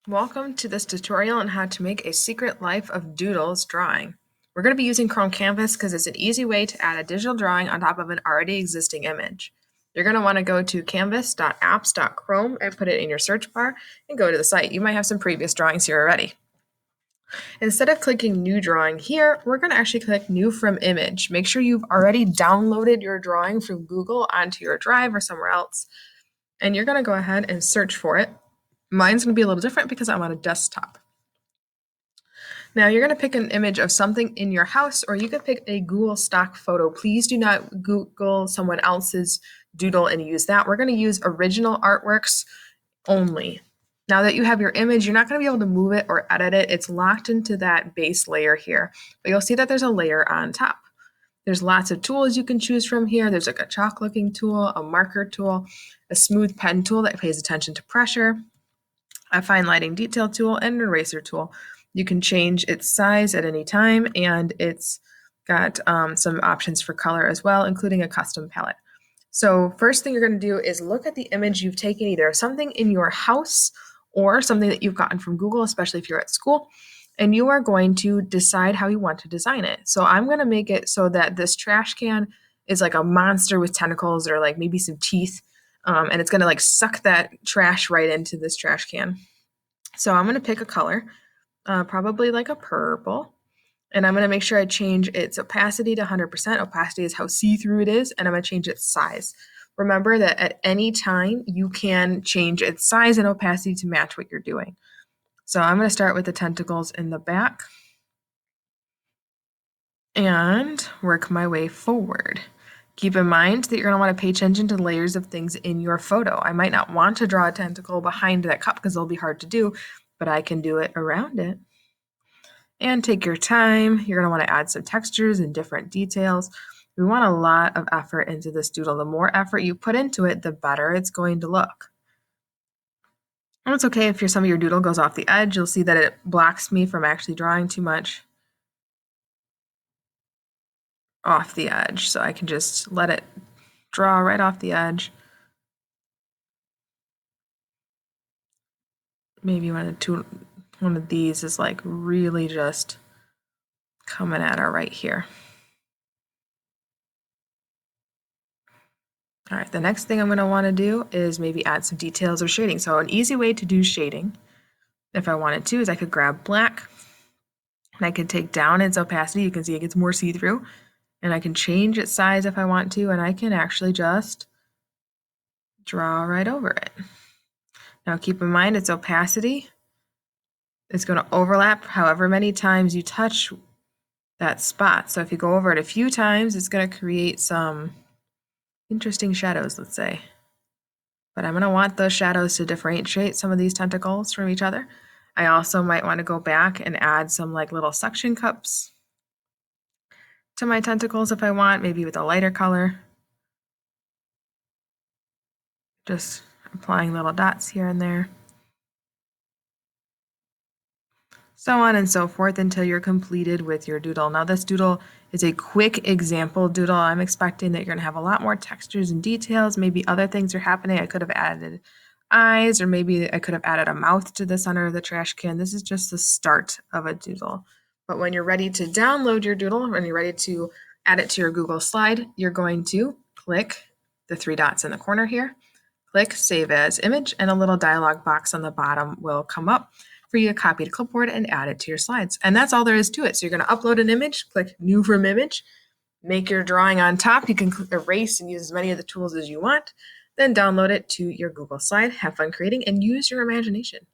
Welcome to this tutorial on how to make a Secret Life of Doodles drawing. We're going to be using Chrome Canvas because it's an easy way to add a digital drawing on top of an already existing image. You're going to want to go to canvas.apps.chrome and put it in your search bar and go to the site. You might have some previous drawings here already. Instead of clicking New Drawing here, we're going to actually click New from Image. Make sure you've already downloaded your drawing from Google onto your Drive or somewhere else, and you're going to go ahead and search for it. Mine's going to be a little different because I'm on a desktop. Now you're going to pick an image of something in your house, or you could pick a Google stock photo. Please do not Google someone else's doodle and use that. We're going to use original artworks only. Now that you have your image, you're not going to be able to move it or edit it. It's locked into that base layer here, but you'll see that there's a layer on top. There's lots of tools you can choose from here. There's like a chalk looking tool, a marker tool, a smooth pen tool that pays attention to pressure, a fine lighting detail tool, and an eraser tool. You can change its size at any time, and it's got some options for color as well, including a custom palette. So first thing you're going to do is look at the image you've taken, either something in your house or something that you've gotten from Google, especially if you're at school, and you are going to decide how you want to design it. So I'm going to make it so that this trash can is like a monster with tentacles or like maybe some teeth, and it's going to like suck that trash right into this trash can. So I'm going to pick a color, probably like a purple, and I'm going to make sure I change its opacity to 100%. Opacity is how see-through it is, and I'm going to change its size. Remember that at any time you can change its size and opacity to match what you're doing. So I'm going to start with the tentacles in the back and work my way forward. Keep in mind that you're going to want to pay attention to the layers of things in your photo. I might not want to draw a tentacle behind that cup because it'll be hard to do, but I can do it around it. And take your time. You're going to want to add some textures and different details. We want a lot of effort into this doodle. The more effort you put into it, the better it's going to look. And it's okay if some of your doodle goes off the edge. You'll see that it blocks me from actually drawing too much off the edge. So I can just let it draw right off the edge. Maybe one of these is like really just coming at her right here. All right, the next thing I'm going to want to do is maybe add some details or shading. So an easy way to do shading, if I wanted to, is I could grab black and I could take down its opacity. You can see it gets more see-through, and I can change its size if I want to, and I can actually just draw right over it. Now keep in mind its opacity is going to overlap however many times you touch that spot. So if you go over it a few times, it's going to create some interesting shadows, let's say. But I'm going to want those shadows to differentiate some of these tentacles from each other. I also might want to go back and add some like little suction cups to my tentacles if I want, maybe with a lighter color. Just applying little dots here and there. So on and so forth until you're completed with your doodle. Now this doodle is a quick example doodle. I'm expecting that you're going to have a lot more textures and details. Maybe other things are happening. I could have added eyes, or maybe I could have added a mouth to the center of the trash can. This is just the start of a doodle. But when you're ready to download your doodle, when you're ready to add it to your Google slide, you're going to click the three dots in the corner here, click Save As Image, and a little dialog box on the bottom will come up for you to copy to clipboard and add it to your slides. And that's all there is to it. So you're going to upload an image, click New from Image, make your drawing on top. You can erase and use as many of the tools as you want, then download it to your Google slide. Have fun creating and use your imagination.